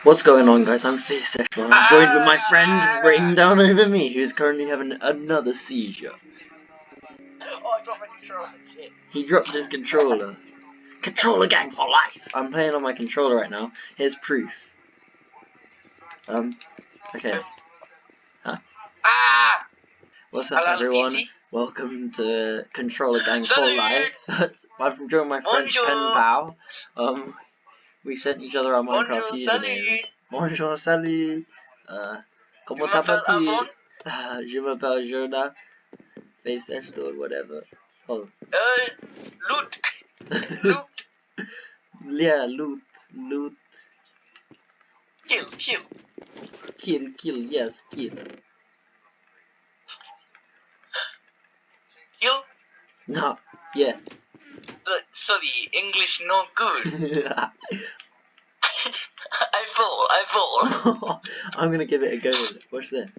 What's going on, guys? I'm Face Sexual. I'm joined with my friend Rain down over me, who's currently having another seizure. Oh, I dropped my controller. Shit. He dropped his controller. Controller gang for life! I'm playing on my controller right now. Here's proof. Okay. Huh? Ah! What's up, Hello, everyone? PC? Welcome to Controller Gang for Salut! Life. I'm joined my French Bonjour! pen pal. We sent each other our Minecraft Bonjour, usernames. salut! Bonjour, salut! Je Comment m'appelle t'appelles-tu? Avon. Je m'appelle Jonah. Face Sexual, whatever. Oh. Loot! Loot! Yeah, loot. Kill! Kill, yes, kill. Kill? No, yeah. Sorry, English no good. I fall. I'm gonna give it a go with it. Watch this.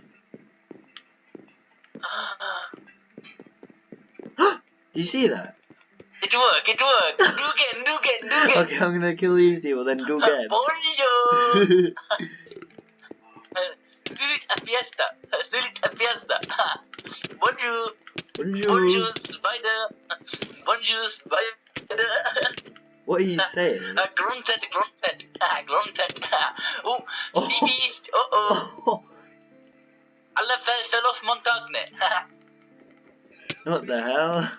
Do you see that? It worked. Do again. Okay, I'm gonna kill these people, then do again. Bonjour! Spirit a fiesta. Bonjour. Bonjour, spider. Bonjour, spider. What are you saying? Grunted. Oh, Oh. sea beast. Uh-oh. Alla fell off Montagne. What the hell?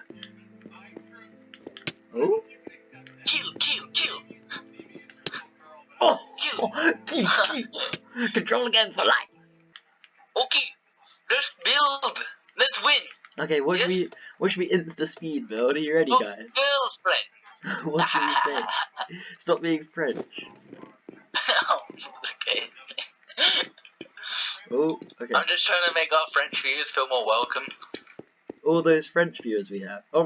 Oh? Kill. Oh! Kill. Controller gang for life. Okay, let's build. Let's win. Okay, what should we insta speed build? Are you ready, guys? Girls, friend. What did you say? Stop being French. Okay. Oh, okay. I'm just trying to make our French viewers feel more welcome. All those French viewers we have. Oh